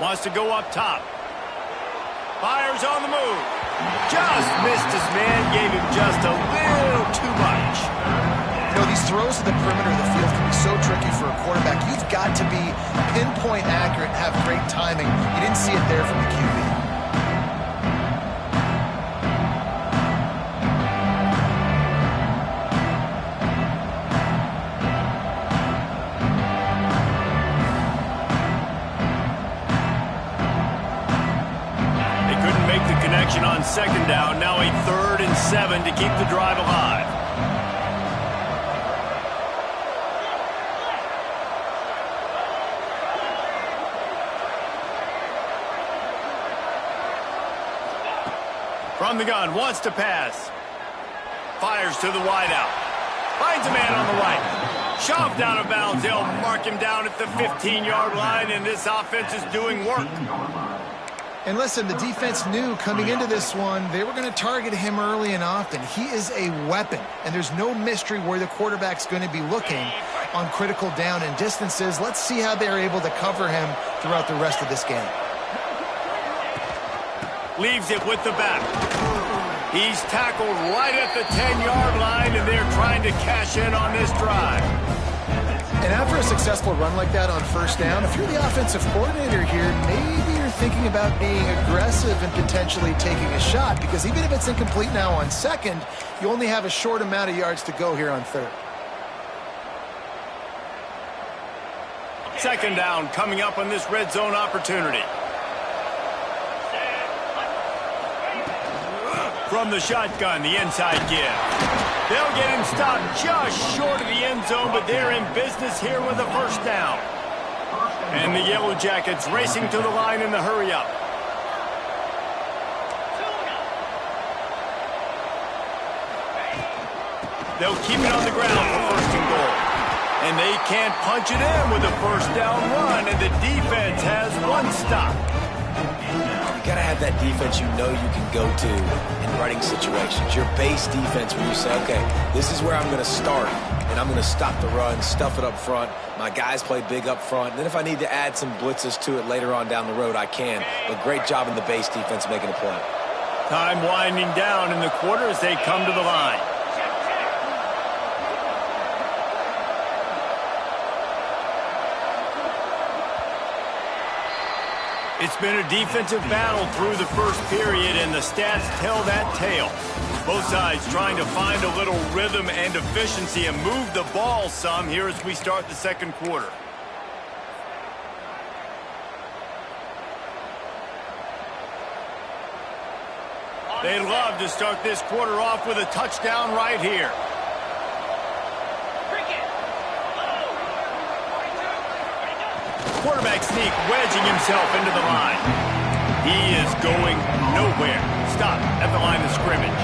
Wants to go up top. Fires on the move. Just missed his man. Gave him just a little too much. You know, these throws to the perimeter of the field can be so tricky for a quarterback. You've got to be pinpoint accurate and have great timing. You didn't see it there from the QB. On second down, now a 3rd and 7 to keep the drive alive. From the gun, wants to pass. Fires to the wideout. Finds a man on the right. Shoved out of bounds. They'll mark him down at the 15-yard line, and this offense is doing work. And listen, the defense knew coming into this one, they were going to target him early and often. He is a weapon, and there's no mystery where the quarterback's going to be looking on critical down and distances. Let's see how they're able to cover him throughout the rest of this game. Leaves it with the back. He's tackled right at the 10-yard line, and they're trying to cash in on this drive. And after a successful run like that on first down, if you're the offensive coordinator here, maybe you're thinking about being aggressive and potentially taking a shot, because even if it's incomplete now on second, you only have a short amount of yards to go here on third. Second down coming up on this red zone opportunity. From the shotgun, the inside give. They'll get him stopped just short of the end zone, but they're in business here with a first down. And the Yellow Jackets racing to the line in the hurry-up. They'll keep it on the ground for first and goal. And they can't punch it in with a first down run, and the defense has one stop. You got to have that defense you know you can go to in running situations. Your base defense where you say, okay, this is where I'm going to start, and I'm going to stop the run, stuff it up front. My guys play big up front. And then if I need to add some blitzes to it later on down the road, I can. But great job in the base defense making a play. Time winding down in the quarter as they come to the line. It's been a defensive battle through the first period, and the stats tell that tale. Both sides trying to find a little rhythm and efficiency and move the ball some here as we start the second quarter. They'd love to start this quarter off with a touchdown right here. Quarterback sneak, wedging himself into the line. He is going nowhere. Stop at the line of scrimmage.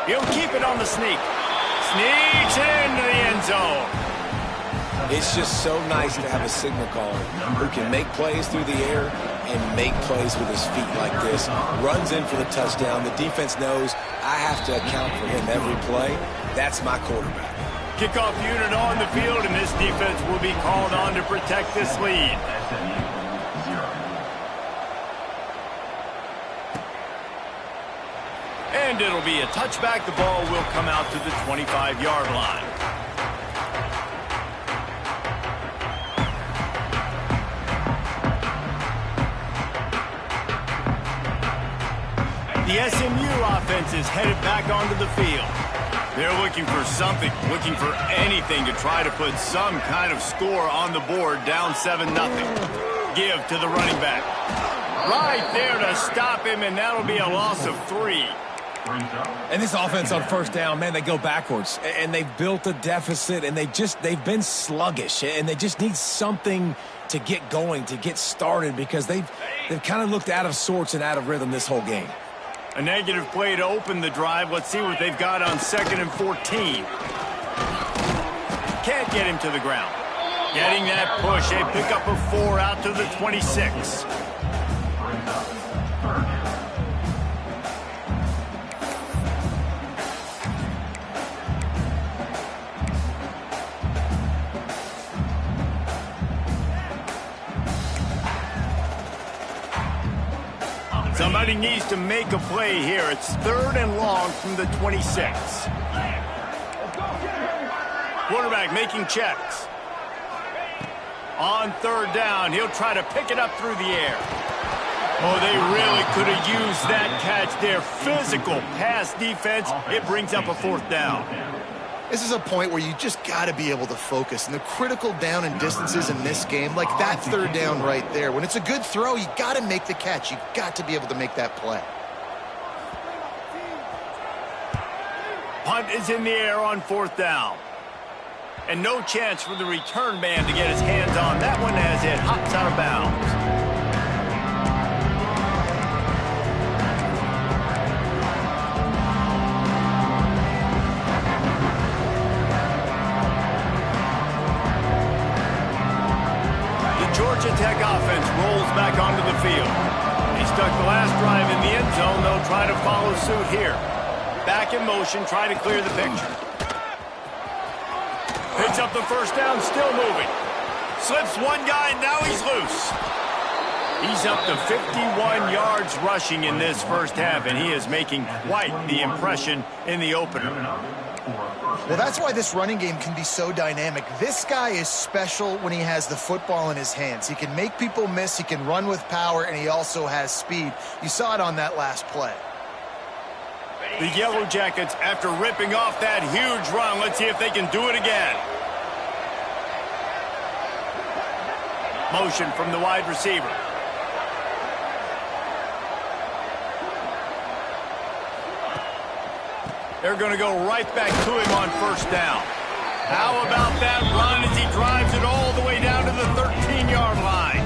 He'll keep it on the sneak. Sneaks into the end zone. It's just so nice to have a signal caller who can make plays through the air and make plays with his feet like this. Runs in for the touchdown. The defense knows I have to account for him every play. That's my quarterback. Kickoff unit on the field, and this defense will be called on to protect this lead. And it'll be a touchback. The ball will come out to the 25-yard line. The SMU offense is headed back onto the field. They're looking for something, looking for anything to try to put some kind of score on the board, down 7-0. Give to the running back. Right there to stop him, and that'll be a loss of 3. And this offense on first down, man, they go backwards. And they've built a deficit, and they've been sluggish. And they just need something to get going, to get started, because they've kind of looked out of sorts and out of rhythm this whole game. A negative play to open the drive. Let's see what they've got on 2nd and 14. Can't get him to the ground. Getting that push. A pickup of 4 out to the 26. Somebody needs to make a play here. It's 3rd and long from the 26. Quarterback making checks. On 3rd down, he'll try to pick it up through the air. Oh, they really could have used that catch there. Physical pass defense. It brings up a 4th down. This is a point where you just got to be able to focus. And the critical down and distances in this game, like that 3rd down right there, when it's a good throw, you got to make the catch. You got to be able to make that play. Punt is in the air on 4th down. And no chance for the return man to get his hands on that one as it hops out of bounds. Georgia Tech offense rolls back onto the field. They stuck the last drive in the end zone. They'll try to follow suit here. Back in motion, try to clear the picture. Picks up the 1st down, still moving. Slips one guy, now he's loose. He's up to 51 yards rushing in this 1st half, and he is making quite the impression in the opener. Well, that's why this running game can be so dynamic. This guy is special when he has the football in his hands. He can make people miss, he can run with power, and he also has speed. You saw it on that last play. The Yellow Jackets, after ripping off that huge run, let's see if they can do it again. Motion from the wide receiver. They're going to go right back to him on 1st down. How about that run as he drives it all the way down to the 13-yard line?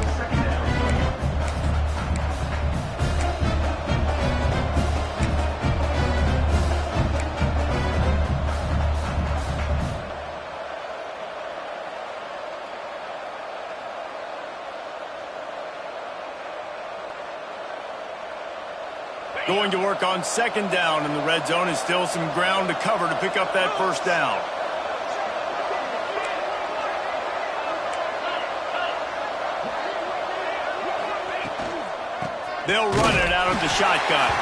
Going to work on 2nd down in the red zone, and still some ground to cover to pick up that 1st down. They'll run it out of the shotgun.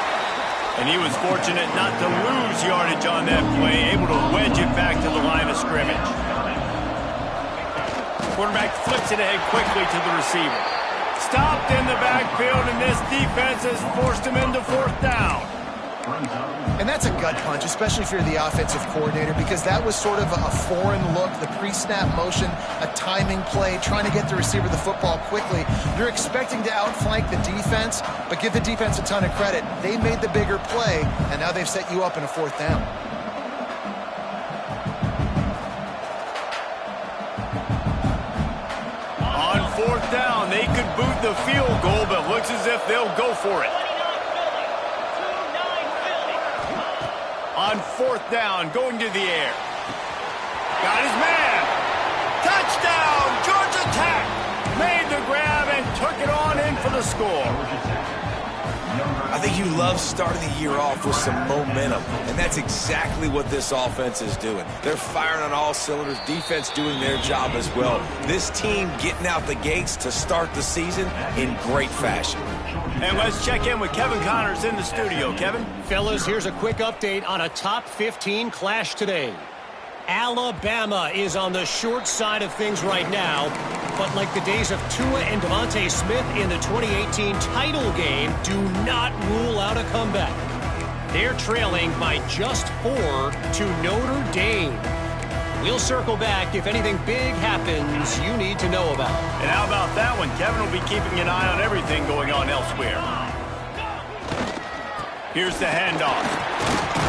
And he was fortunate not to lose yardage on that play, able to wedge it back to the line of scrimmage. Quarterback flips it ahead quickly to the receiver. Stopped in the backfield, and this defense has forced him into 4th down. And that's a gut punch, especially if you're the offensive coordinator, because that was sort of a foreign look, the pre-snap motion, a timing play, trying to get the receiver the football quickly. You're expecting to outflank the defense, but give the defense a ton of credit. They made the bigger play, and now they've set you up in a 4th down. On 4th down, they could boot the field goal, but looks as if they'll go for it. On 4th down, going to the air. Got his man. Touchdown, Georgia Tech. Made the grab and took it on in for the score. I think you love starting the year off with some momentum, and that's exactly what this offense is doing. They're firing on all cylinders, defense doing their job as well. This team getting out the gates to start the season in great fashion. And let's check in with Kevin Connors in the studio. Kevin? Fellas, here's a quick update on a top 15 clash today. Alabama is on the short side of things right now, but like the days of Tua and Devontae Smith in the 2018 title game, do not rule out a comeback. They're trailing by just 4 to Notre Dame. We'll circle back if anything big happens you need to know about. And how about that one? Kevin will be keeping an eye on everything going on elsewhere. Here's the handoff.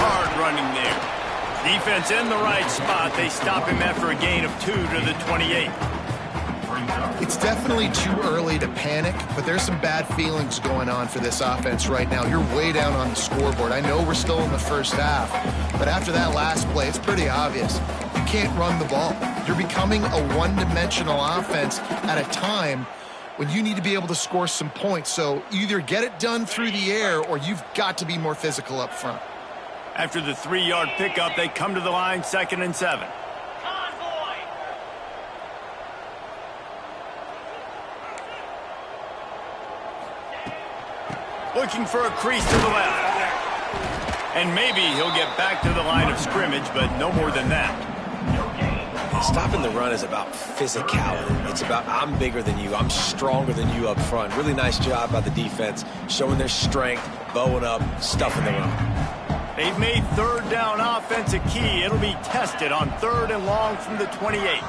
Hard running there. Defense in the right spot. They stop him after a gain of 2 to the 28. It's definitely too early to panic, but there's some bad feelings going on for this offense right now. You're way down on the scoreboard. I know we're still in the 1st half, but after that last play, it's pretty obvious. You can't run the ball. You're becoming a one-dimensional offense at a time when you need to be able to score some points. So either get it done through the air or you've got to be more physical up front. After the 3-yard pickup, they come to the line, 2nd and 7. Looking for a crease to the left. And maybe he'll get back to the line of scrimmage, but no more than that. Stopping the run is about physicality. It's about I'm bigger than you. I'm stronger than you up front. Really nice job by the defense, showing their strength, bowing up, stuffing the run. They've made third down offense a key. It'll be tested on 3rd and long from the 28.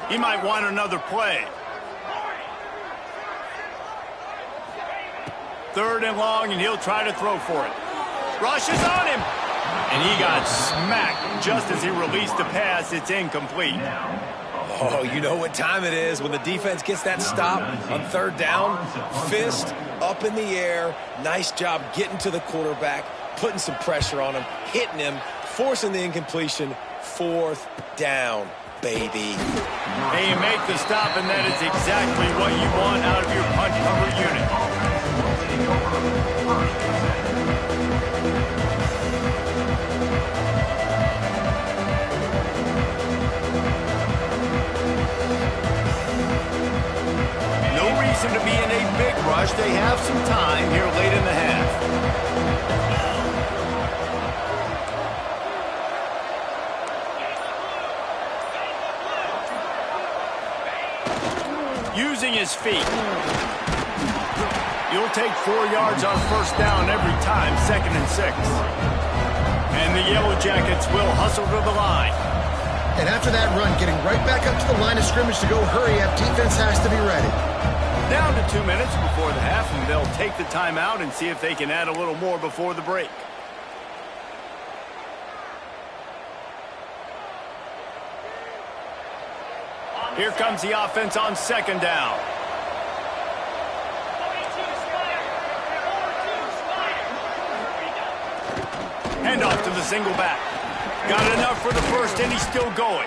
He might want another play. 3rd and long, and he'll try to throw for it. Rush is on him. And he got smacked just as he released the pass. It's incomplete. Oh, you know what time it is when the defense gets that stop on 3rd down. Fist up in the air. Nice job getting to the quarterback, putting some pressure on him, hitting him, forcing the incompletion. 4th down, baby. Hey, you make the stop, and that is exactly what you want out of your punch cover unit. No reason to be in a big rush. They have some time here late in the half. Using his feet. You'll take 4 yards on 1st down every time, 2nd and 6. And the Yellow Jackets will hustle to the line. And after that run, getting right back up to the line of scrimmage to go hurry up, defense has to be ready. Down to 2 minutes before the half, and they'll take the timeout and see if they can add a little more before the break. Here comes the offense on 2nd down. Hand off to the single back. Got enough for the first, and he's still going.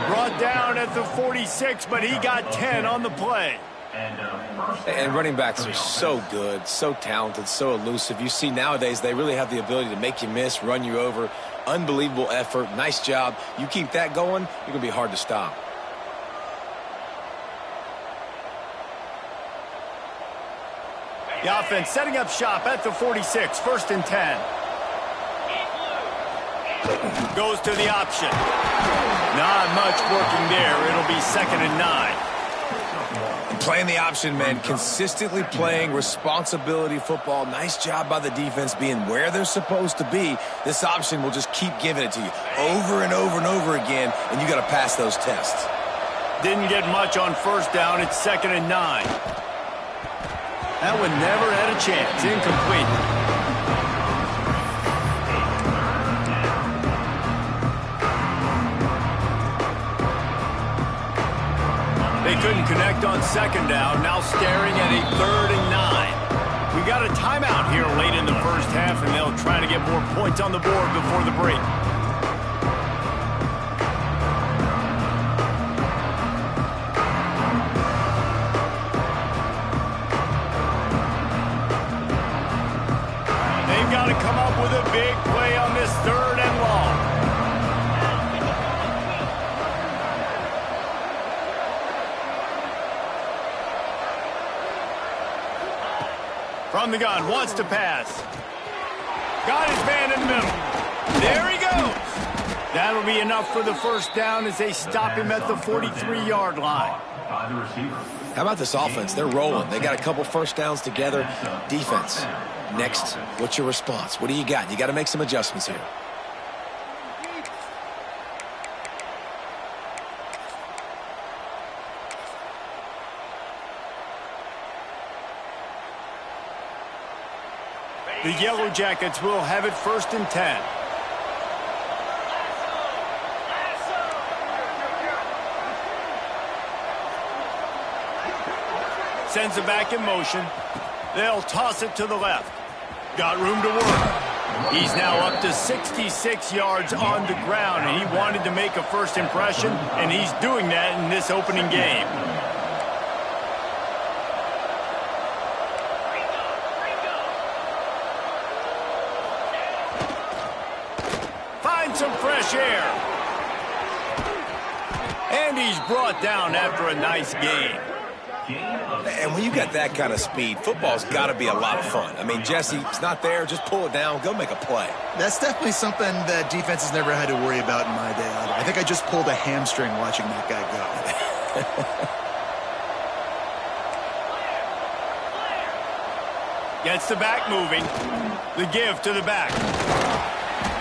Brought down at the 46, but he got 10 on the play. And running backs are so good, so talented, so elusive. You see nowadays they really have the ability to make you miss, run you over. Unbelievable effort. Nice job. You keep that going, you're going to be hard to stop. The offense setting up shop at the 46, 1st and 10. Goes to the option. Not much working there. It'll be 2nd and 9. Playing the option, man. Consistently playing responsibility football. Nice job by the defense being where they're supposed to be. This option will just keep giving it to you over and over and over again, and you got to pass those tests. Didn't get much on 1st down. It's 2nd and 9. That one never had a chance. Incomplete. They couldn't connect on 2nd down. Now staring at a 3rd and 9. We got a timeout here late in the 1st half, and they'll try to get more points on the board before the break. Got to come up with a big play on this 3rd and long. From the gun, wants to pass. Got his man in the middle. There he goes. That'll be enough for the 1st down as they stop him at the 43-yard line. How about this offense? They're rolling. They got a couple 1st downs together. Defense. Next, what's your response? What do you got? You got to make some adjustments here. The Yellow Jackets will have it 1st and 10. Sends it back in motion. They'll toss it to the left. Got room to work. He's now up to 66 yards on the ground, and he wanted to make a first impression, and he's doing that in this opening game. Finds need some fresh air. And he's brought down after a nice gain. And when you got that kind of speed, football's got to be a lot of fun. I mean, Jesse, it's not there. Just pull it down. Go make a play. That's definitely something that defense has never had to worry about in my day either. I think I just pulled a hamstring watching that guy go. Gets the back moving. The give to the back.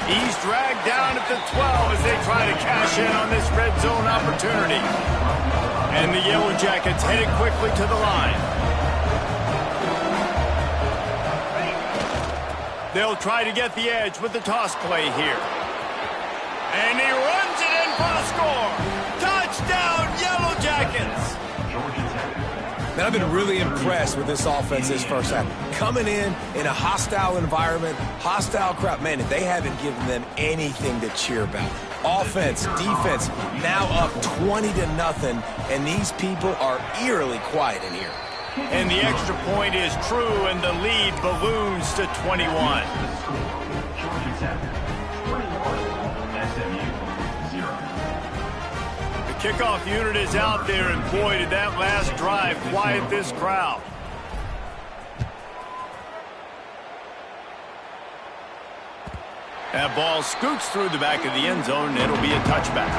He's dragged down at the 12 as they try to cash in on this red zone opportunity. And the Yellow Jackets headed quickly to the line. They'll try to get the edge with the toss play here. And he runs it in for the score. Touchdown, Yellow Jackets! Man, I've been really impressed with this offense this first half. Coming in a hostile environment, hostile crowd, man, they haven't given them anything to cheer about. Offense, defense, now up 20-0, and these people are eerily quiet in here. And the extra point is true, and the lead balloons to 21. The kickoff unit is out there, and boy, did that last drive quiet this crowd. That ball scoots through the back of the end zone, and it'll be a touchback.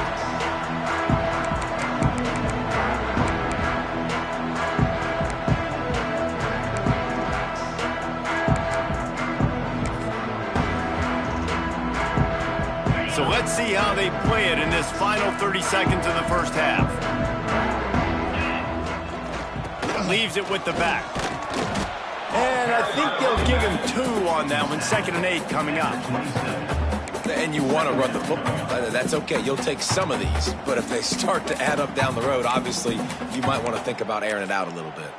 So let's see how they play it in this final 30 seconds of the first half. Leaves it with the back. And I think they'll give him 2 on that one. 2nd and 8 coming up. And you want to run the football. That's okay. You'll take some of these. But if they start to add up down the road, obviously, you might want to think about airing it out a little bit.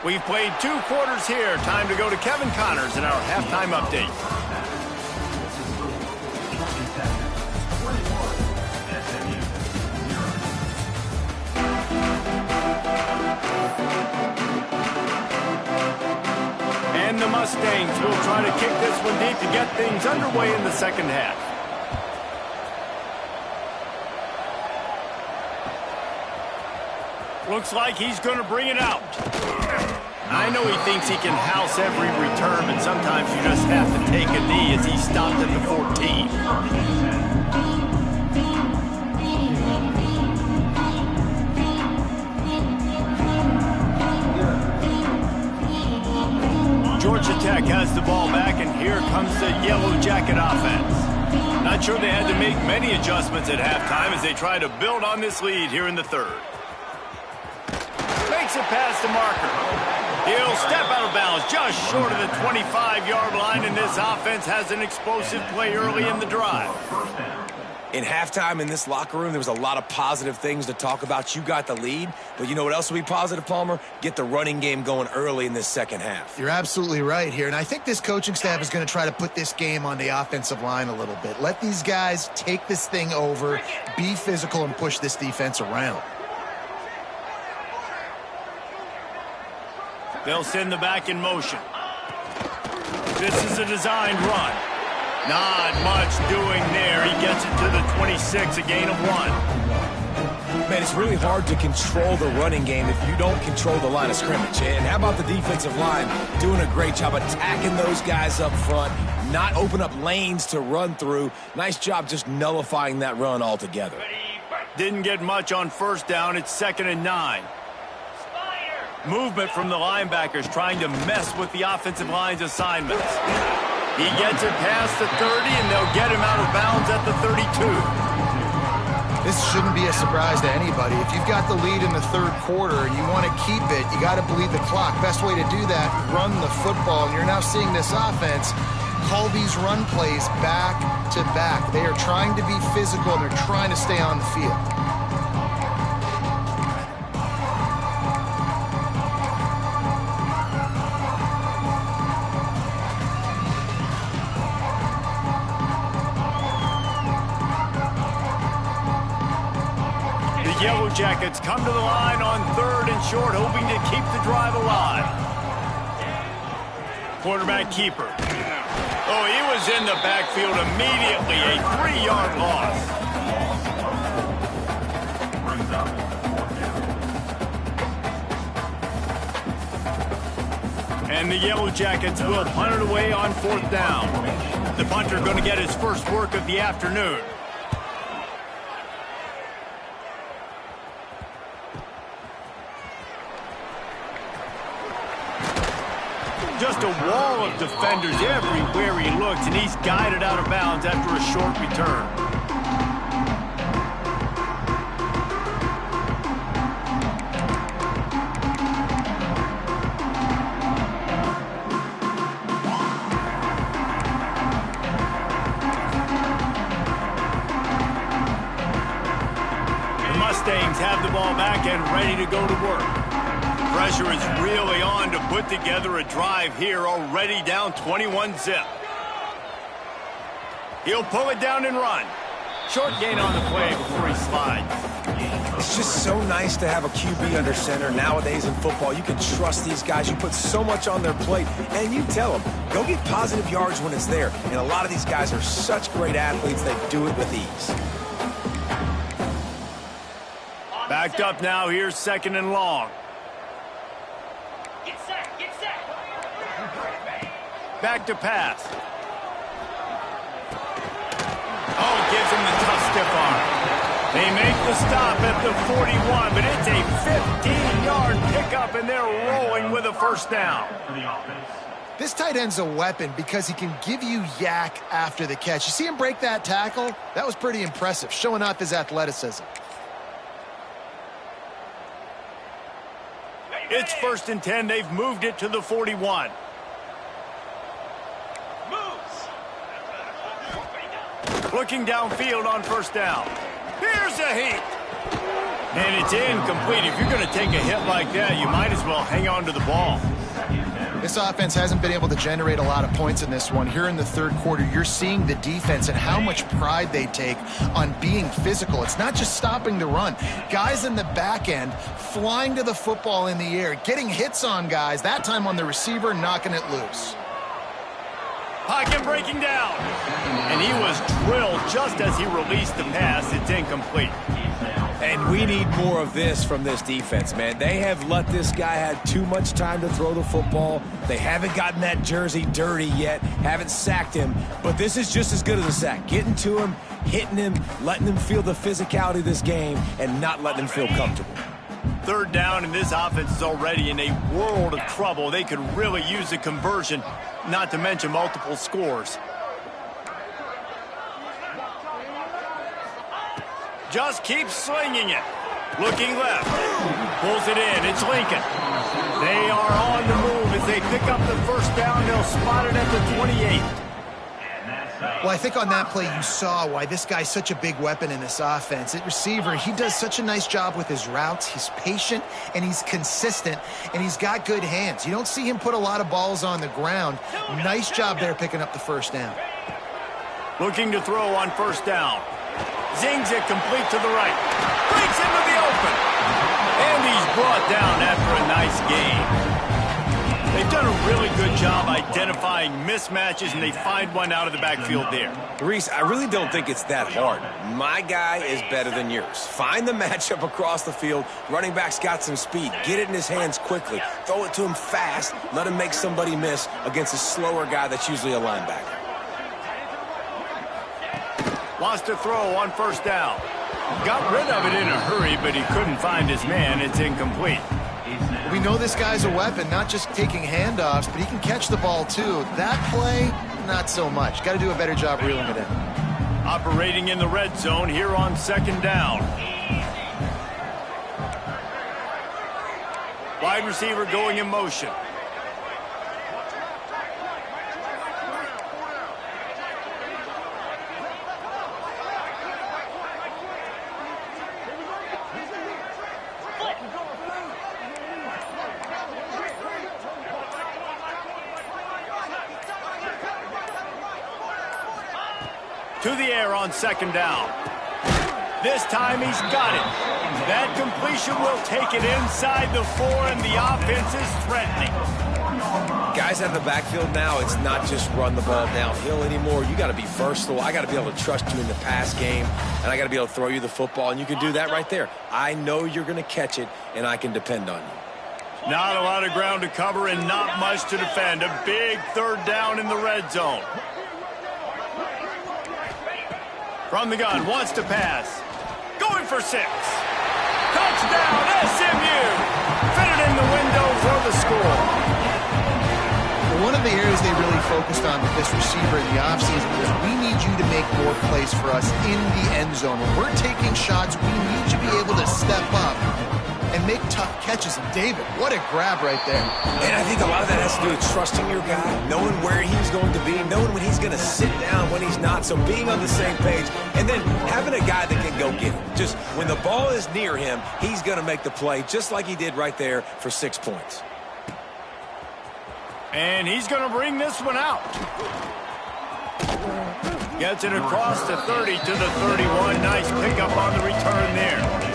We've played 2 quarters here. Time to go to Kevin Connors in our halftime update. And the Mustangs will try to kick this one deep to get things underway in the second half. Looks like he's going to bring it out. I know he thinks he can house every return, but sometimes you just have to take a knee as he stopped at the 14. Georgia Tech has the ball back, and here comes the Yellow Jacket offense. Not sure they had to make many adjustments at halftime as they try to build on this lead here in the third. Makes it past the marker. He'll step out of bounds just short of the 25-yard line, and this offense has an explosive play early in the drive. In halftime in this locker room, there was a lot of positive things to talk about. You got the lead, but you know what else will be positive, Palmer? Get the running game going early in this second half. You're absolutely right here, and I think this coaching staff is going to try to put this game on the offensive line a little bit. Let these guys take this thing over, be physical, and push this defense around. They'll send the back in motion. This is a designed run. Not much doing there. He gets it to the 26, a gain of 1. Man, it's really hard to control the running game if you don't control the line of scrimmage. And how about the defensive line doing a great job attacking those guys up front, not open up lanes to run through. Nice job just nullifying that run altogether. Didn't get much on first down. It's 2nd and 9. Movement from the linebackers trying to mess with the offensive line's assignments. He gets it past the 30, and they'll get him out of bounds at the 32. This shouldn't be a surprise to anybody. If you've got the lead in the third quarter and you want to keep it, you got to bleed the clock. Best way to do that, run the football. And you're now seeing this offense call these run plays back to back. They are trying to be physical, and they're trying to stay on the field. Yellow Jackets come to the line on 3rd and short, hoping to keep the drive alive. Quarterback keeper. Oh, he was in the backfield immediately. A 3-yard loss. And the Yellow Jackets will punt it away on 4th down. The punter going to get his first work of the afternoon. Just a wall of defenders everywhere he looks, and he's guided out of bounds after a short return. The Mustangs have the ball back and ready to go to work. Pressure is really on to put together a drive here, already down 21-zip. He'll pull it down and run. Short gain on the play before he slides. It's just so nice to have a QB under center. Nowadays in football, you can trust these guys. You put so much on their plate, and you tell them, go get positive yards when it's there. And a lot of these guys are such great athletes, they do it with ease. Backed up now, here's 2nd and long. Back to pass. Oh, gives him the tough stiff arm. They make the stop at the 41, but it's a 15-yard pickup, and they're rolling with a 1st down. This tight end's a weapon because he can give you yak after the catch. You see him break that tackle? That was pretty impressive, showing off his athleticism. It's 1st and 10. They've moved it to the 41. Looking downfield on 1st down. Here's a heat. And it's incomplete. If you're going to take a hit like that, you might as well hang on to the ball. This offense hasn't been able to generate a lot of points in this one. Here in the 3rd quarter, you're seeing the defense and how much pride they take on being physical. It's not just stopping the run. Guys in the back end flying to the football in the air, getting hits on guys, that time on the receiver, knocking it loose. Pocket breaking down. And he was drilled just as he released the pass. It's incomplete. And we need more of this from this defense, man. They have let this guy have too much time to throw the football. They haven't gotten that jersey dirty yet, haven't sacked him. But this is just as good as a sack. Getting to him, hitting him, letting him feel the physicality of this game, and not letting him feel comfortable. 3rd down, and this offense is already in a world of trouble. They could really use a conversion, not to mention multiple scores. Just keeps slinging it. Looking left. Pulls it in. It's Lincoln. They are on the move as they pick up the 1st down. They'll spot it at the 28. Well, I think on that play you saw why this guy's such a big weapon in this offense. At receiver, he does such a nice job with his routes. He's patient, and he's consistent, and he's got good hands. You don't see him put a lot of balls on the ground. Nice job there picking up the 1st down. Looking to throw on 1st down. Zings it complete to the right. Breaks into the open. And he's brought down after a nice gain. They've done a really good job identifying mismatches, and they find one out of the backfield there. Reese, I really don't think it's that hard. My guy is better than yours. Find the matchup across the field. Running back's got some speed. Get it in his hands quickly. Throw it to him fast. Let him make somebody miss against a slower guy that's usually a linebacker. Wants to throw on 1st down. Got rid of it in a hurry, but he couldn't find his man. It's incomplete. We know this guy's a weapon, not just taking handoffs, but he can catch the ball too. That play, not so much. Got to do a better job reeling it in. Operating in the red zone here on 2nd down. Wide receiver going in motion. To the air on 2nd down. This time he's got it. That completion will take it inside the 4, and the offense is threatening. Guys out of the backfield now, it's not just run the ball downhill anymore. You got to be versatile. I got to be able to trust you in the pass game, and I got to be able to throw you the football, and you can do that right there. I know you're going to catch it, and I can depend on you. Not a lot of ground to cover and not much to defend. A big third down in the red zone. From the gun, wants to pass. Going for 6. Touchdown, SMU! Fitted in the window for the score. One of the areas they really focused on with this receiver in the offseason was we need you to make more plays for us in the end zone. When we're taking shots, we need you to be able to step up and make tough catches. And David, what a grab right there. And I think a lot of that has to do with trusting your guy, knowing where he's going to be, knowing when he's going to sit down, when he's not, so being on the same page, and then having a guy that can go get him. Just when the ball is near him, he's going to make the play just like he did right there for 6 points. And he's going to bring this one out. Gets it across the 30 to the 31. Nice pickup on the return there.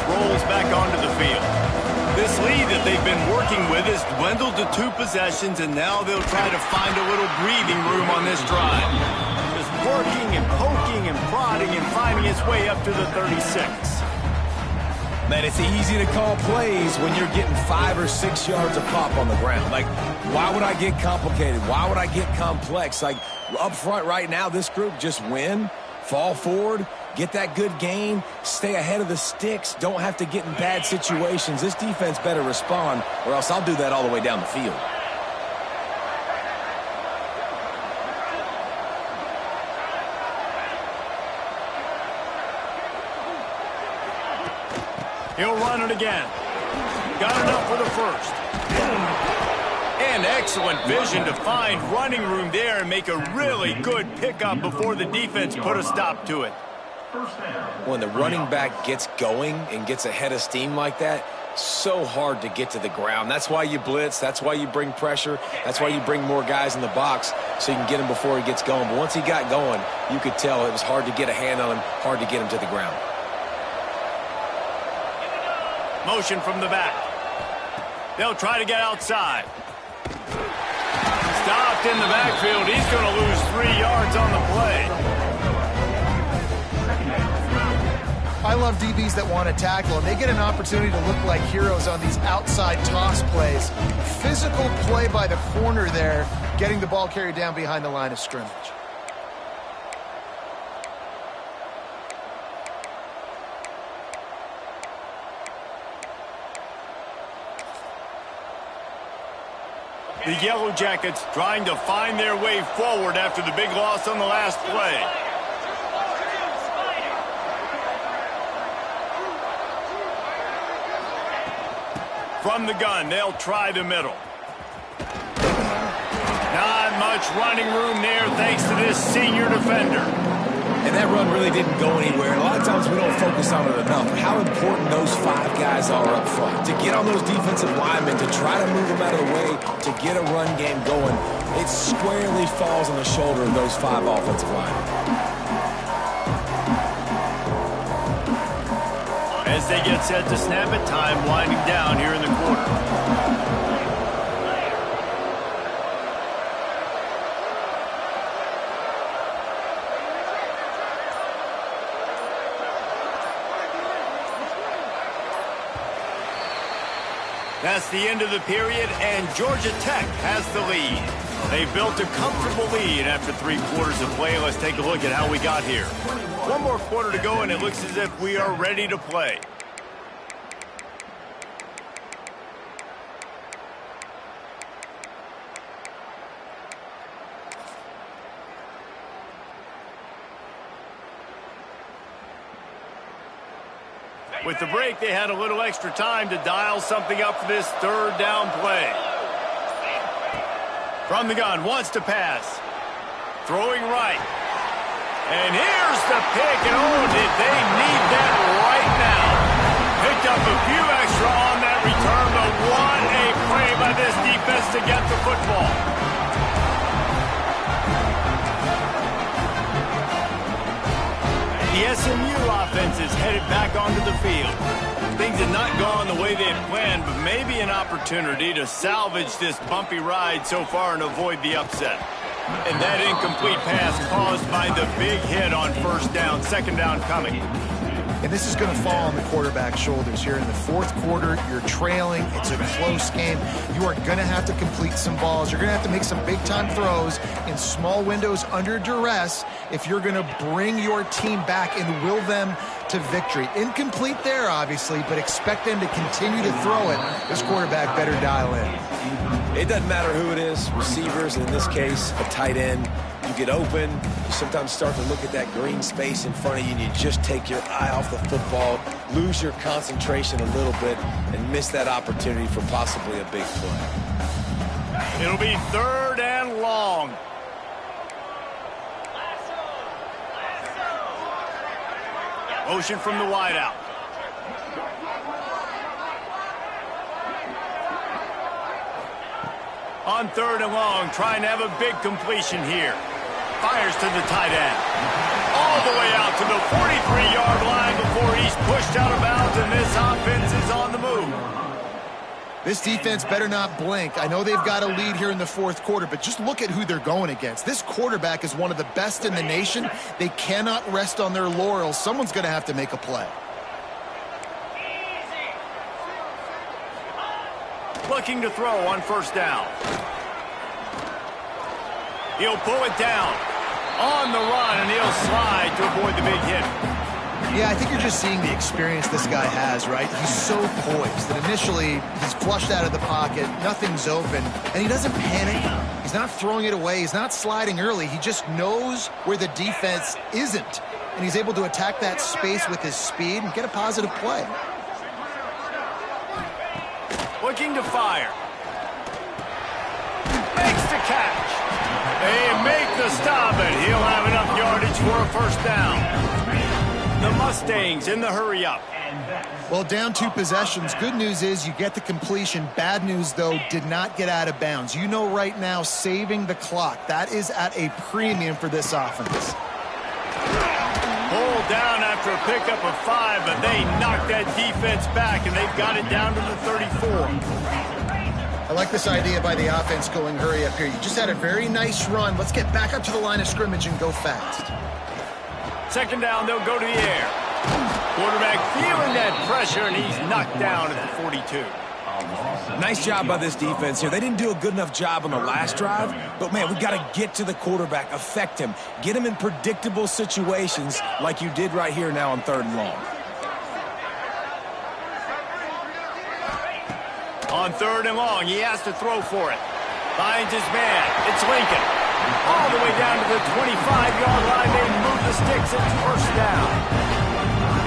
Rolls back onto the field. This lead that they've been working with has dwindled to 2 possessions, and now they'll try to find a little breathing room on this drive. Just working and poking and prodding and finding its way up to the 36. Man, it's easy to call plays when you're getting 5 or 6 yards of pop on the ground. Like, why would I get complicated? Why would I get complex? Like, up front right now, this group just win, fall forward, get that good gain, stay ahead of the sticks, don't have to get in bad situations. This defense better respond, or else I'll do that all the way down the field. He'll run it again. Got enough for the first. And excellent vision to find running room there and make a really good pickup before the defense put a stop to it. When the running back gets going and gets ahead of steam like that, so hard to get to the ground. That's why you blitz. That's why you bring pressure. That's why you bring more guys in the box so you can get him before he gets going. But once he got going, you could tell it was hard to get a hand on him, hard to get him to the ground. Motion from the back. They'll try to get outside. Stopped in the backfield. He's going to lose 3 yards on the play. I love DBs that want to tackle, and they get an opportunity to look like heroes on these outside toss plays. Physical play by the corner there, getting the ball carried down behind the line of scrimmage. The Yellow Jackets trying to find their way forward after the big loss on the last play. From the gun, they'll try the middle. Not much running room there thanks to this senior defender. And that run really didn't go anywhere. And a lot of times we don't focus on it enough. How important those 5 guys are up front. To get on those defensive linemen, to try to move them out of the way, to get a run game going, it squarely falls on the shoulder of those 5 offensive linemen. As they get set to snap it, time winding down here in the quarter. That's the end of the period, and Georgia Tech has the lead. They built a comfortable lead after 3 quarters of play. Let's take a look at how we got here. 1 more quarter to go, and it looks as if we are ready to play. With the break, they had a little extra time to dial something up for this 3rd down play. From the gun, wants to pass. Throwing right. And here's the pick, and oh, did they need that right now. Picked up a few extra on that return, but what a play by this defense to get the football. The SMU offense is headed back onto the field. Things have not gone the way they had planned, but maybe an opportunity to salvage this bumpy ride so far and avoid the upset. And that incomplete pass caused by the big hit on first down, second down coming. And this is going to fall on the quarterback's shoulders here in the fourth quarter. You're trailing. It's a close game. You are going to have to complete some balls. You're going to have to make some big-time throws in small windows under duress if you're going to bring your team back and will them to victory. Incomplete there, obviously, but expect them to continue to throw it. This quarterback better dial in. It doesn't matter who it is, receivers, in this case, a tight end. You get open, you sometimes start to look at that green space in front of you, and you just take your eye off the football, lose your concentration a little bit, and miss that opportunity for possibly a big play. It'll be third and long. Motion from the wideout. On third and long, trying to have a big completion here. Fires to the tight end. All the way out to the 43-yard line before he's pushed out of bounds, and this offense is on the move. This defense better not blink. I know they've got a lead here in the fourth quarter, but just look at who they're going against. This quarterback is one of the best in the nation. They cannot rest on their laurels. Someone's going to have to make a play. Looking to throw on first down. He'll pull it down on the run, and he'll slide to avoid the big hit. Yeah, I think you're just seeing the experience this guy has, right? He's so poised that initially he's flushed out of the pocket, nothing's open, and he doesn't panic. He's not throwing it away. He's not sliding early. He just knows where the defense isn't, and he's able to attack that space with his speed and get a positive play. Looking to fire. Makes the catch. They make the stop, and he'll have enough yardage for a first down. The Mustangs in the hurry up. Well, down 2 possessions. Good news is you get the completion. Bad news, though, did not get out of bounds. You know right now, saving the clock. That is at a premium for this offense. Pulled down after a pickup of 5, but they knocked that defense back, and they've got it down to the 34. I like this idea by the offense going hurry up here. You just had a very nice run. Let's get back up to the line of scrimmage and go fast. Second down, they'll go to the air. Quarterback feeling that pressure, and he's knocked down at the 42. Nice job by this defense here. They didn't do a good enough job on the last drive, but, man, we got to get to the quarterback, affect him, get him in predictable situations like you did right here now on third and long. On third and long, he has to throw for it. Finds his man. It's Lincoln. All the way down to the 25-yard line. They move the sticks. It's first down.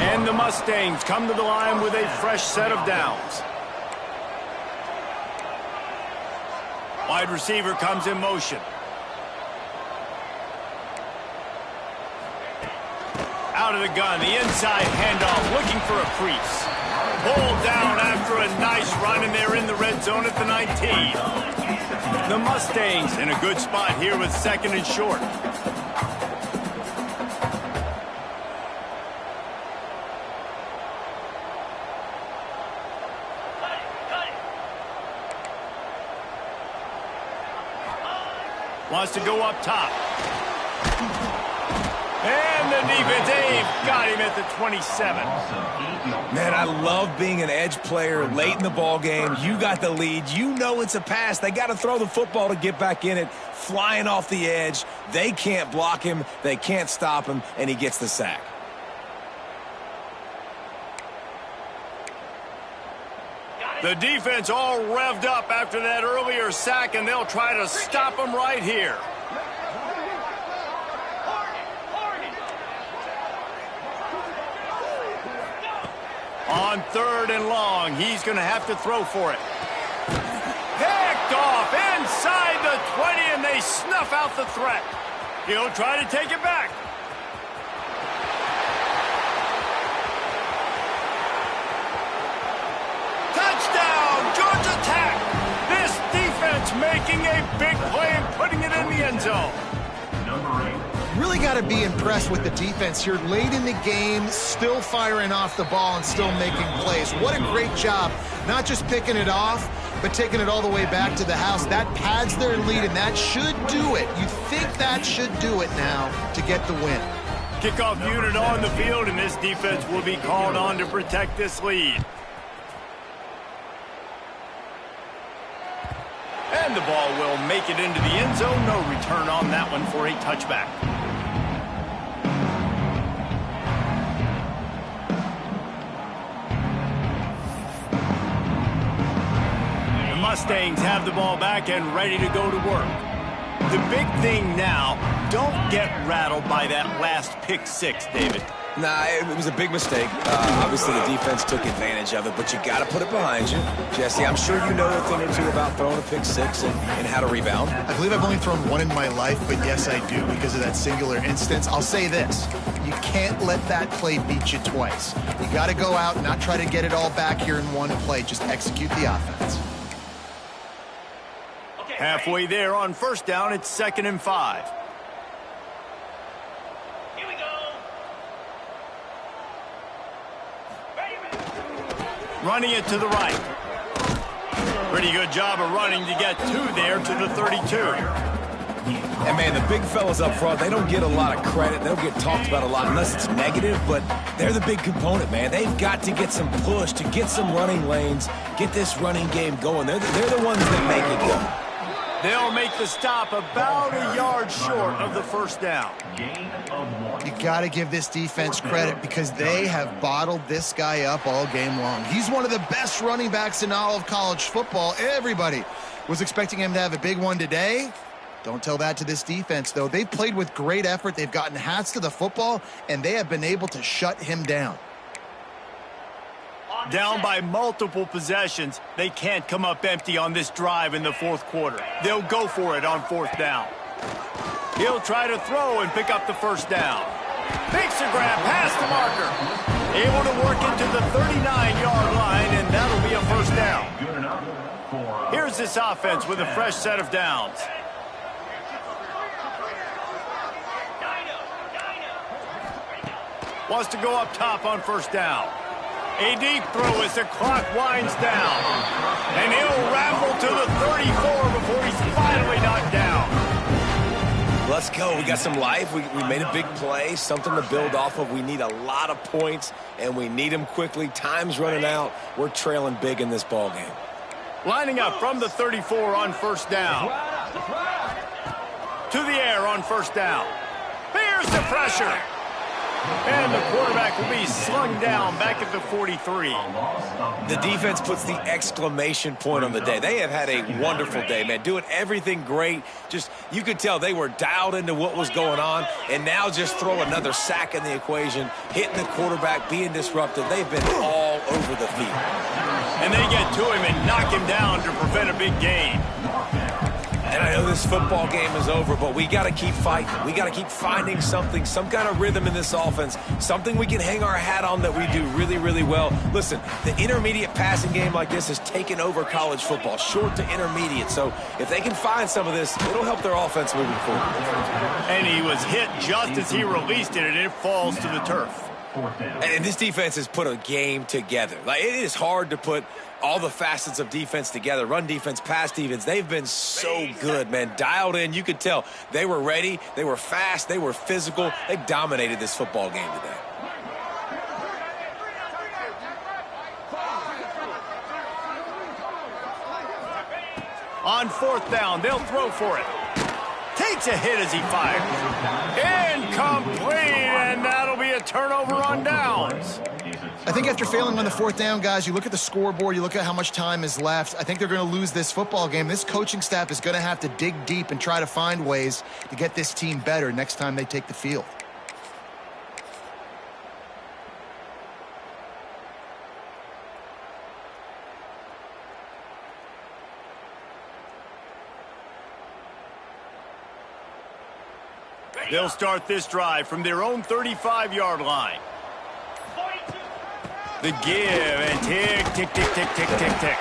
And the Mustangs come to the line with a fresh set of downs. Wide receiver comes in motion. Out of the gun, the inside handoff, looking for a crease. Pulled down after a nice run, and they're in the red zone at the 19. The Mustangs in a good spot here with second and short. Wants to go up top. And the defense, they've got him at the 27. Man, I love being an edge player late in the ball game. You got the lead. You know it's a pass. They got to throw the football to get back in it. Flying off the edge. They can't block him. They can't stop him, and he gets the sack. The defense all revved up after that earlier sack, and they'll try to stop him right here. On third and long, he's going to have to throw for it. Picked off inside the 20, and they snuff out the threat. He'll try to take it back. Touchdown, Georgia Tech! This defense making a big play and putting it in the end zone. Really got to be impressed with the defense here. Late in the game, still firing off the ball and still making plays. What a great job. Not just picking it off, but taking it all the way back to the house. That pads their lead, and that should do it. You think that should do it now to get the win. Kickoff unit on the field, and this defense will be called on to protect this lead. And the ball will make it into the end zone. No return on that one for a touchback. The Mustangs have the ball back and ready to go to work. The big thing now, don't get rattled by that last pick six, David. Nah, it was a big mistake. Obviously, the defense took advantage of it, but you got to put it behind you. Jesse, I'm sure you know a thing or two about throwing a pick six and how to rebound. I believe I've only thrown one in my life, but yes, I do because of that singular instance. I'll say this. You can't let that play beat you twice. You got to go out and not try to get it all back here in one play. Just execute the offense. Halfway there on first down, it's 2nd and 5. Here we go. Running it to the right. Pretty good job of running to get two there to the 32. And, man, the big fellas up front, they don't get a lot of credit. They don't get talked about a lot unless it's negative, but they're the big component, man. They've got to get some push, to get some running lanes, get this running game going. They're the ones that make it go. They'll make the stop about a yard short of the first down. You got to give this defense credit because they have bottled this guy up all game long. He's one of the best running backs in all of college football. Everybody was expecting him to have a big one today. Don't tell that to this defense, though. They've played with great effort. They've gotten hats to the football, and they have been able to shut him down. Down by multiple possessions, they can't come up empty on this drive in the fourth quarter. They'll go for it on fourth down. He'll try to throw and pick up the first down. Makes a grab past the marker. Able to work into the 39-yard line, and that'll be a first down. Here's this offense with a fresh set of downs. Wants to go up top on first down. A deep throw as the clock winds down. And he'll ramble to the 34 before he's finally knocked down. Let's go. We got some life. We made a big play, something to build off of. We need a lot of points, and we need them quickly. Time's running out. We're trailing big in this ball game. Lining up from the 34 on first down. To the air on first down. Here's the pressure. And the quarterback will be slung down back at the 43. The defense puts the exclamation point on the day. They have had a wonderful day, man. Doing everything great. Just, you could tell they were dialed into what was going on. And now just throw another sack in the equation. Hitting the quarterback, being disruptive. They've been all over the field. And they get to him and knock him down to prevent a big gain. And I know this football game is over, but we got to keep fighting. We got to keep finding something, some kind of rhythm in this offense, something we can hang our hat on that we do really, really well. Listen, the intermediate passing game like this has taken over college football, short to intermediate. So if they can find some of this, it'll help their offense moving forward. And he was hit just as he released it, and it falls to the turf. And this defense has put a game together. Like, it is hard to put all the facets of defense together. Run defense, pass defense. They've been so good, man. Dialed in. You could tell they were ready. They were fast. They were physical. They dominated this football game today. On fourth down, they'll throw for it. Takes a hit as he fires. Incomplete, and that'll be a turnover on downs. I think after failing on the fourth down, guys, you look at the scoreboard, you look at how much time is left. I think they're going to lose this football game. This coaching staff is going to have to dig deep and try to find ways to get this team better next time they take the field. They'll start this drive from their own 35-yard line. The give and tick, tick, tick, tick, tick, tick, tick.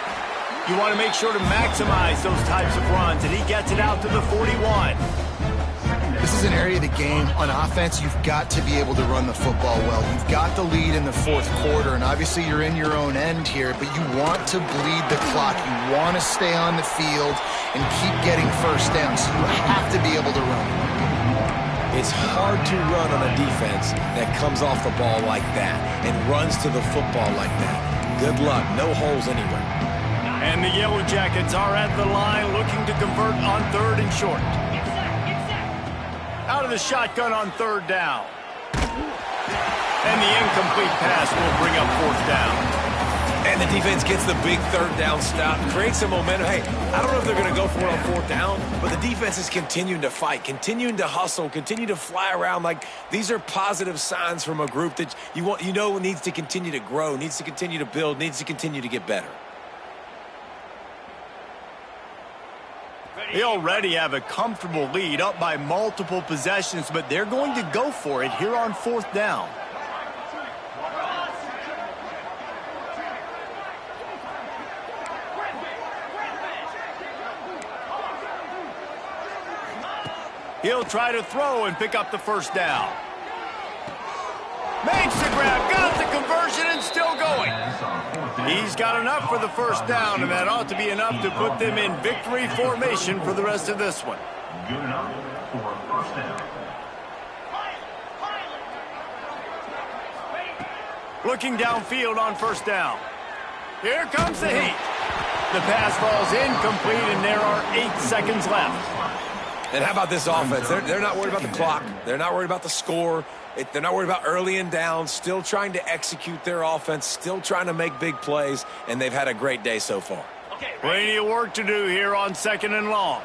You want to make sure to maximize those types of runs, and he gets it out to the 41. This is an area of the game. On offense, you've got to be able to run the football well. You've got the lead in the fourth quarter, and obviously you're in your own end here, but you want to bleed the clock. You want to stay on the field and keep getting first down, so you have to be able to run. It's hard to run on a defense that comes off the ball like that and runs to the football like that. Good luck. No holes anywhere. And the Yellow Jackets are at the line looking to convert on 3rd and short. Out of the shotgun on 3rd down. And the incomplete pass will bring up 4th down. And the defense gets the big 3rd down stop, creates some momentum. Hey, I don't know if they're going to go for it on 4th down, but the defense is continuing to fight, continuing to hustle, continue to fly around. Like, these are positive signs from a group that you know needs to continue to grow, needs to continue to build, needs to continue to get better. They already have a comfortable lead, up by multiple possessions, but they're going to go for it here on 4th down. He'll try to throw and pick up the 1st down. Makes the grab, got the conversion, and still going. He's got enough for the 1st down, and that ought to be enough to put them in victory formation for the rest of this one. Good enough for 1st down. Looking downfield on 1st down. Here comes the heat. The pass falls incomplete, and there are 8 seconds left. And how about this offense? They're not worried about the clock. They're not worried about the score. They're not worried about early and down. Still trying to execute their offense. Still trying to make big plays. And they've had a great day so far. Plenty of work to do here on 2nd and long.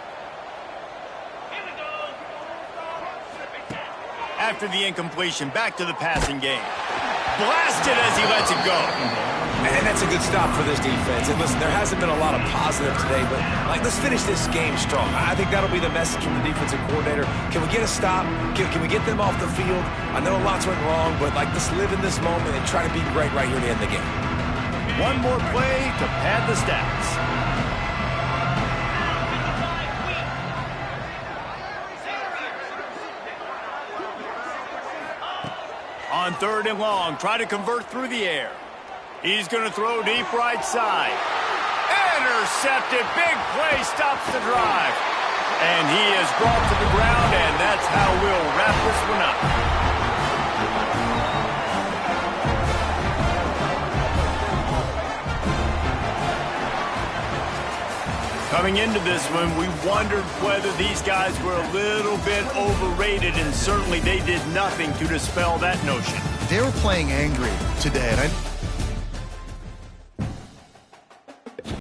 After the incompletion, back to the passing game. Blasted as he lets it go. And that's a good stop for this defense. And listen, there hasn't been a lot of positive today, but let's finish this game strong. I think that'll be the message from the defensive coordinator. Can we get a stop? Can we get them off the field? I know lots went wrong, but let's live in this moment and try to be great right here to end the game. One more play to pad the stats. On 3rd and long, try to convert through the air. He's going to throw deep right side. Intercepted. Big play stops the drive. And he is brought to the ground, and that's how we'll wrap this one up. Coming into this one, we wondered whether these guys were a little bit overrated, and certainly they did nothing to dispel that notion. They were playing angry today, and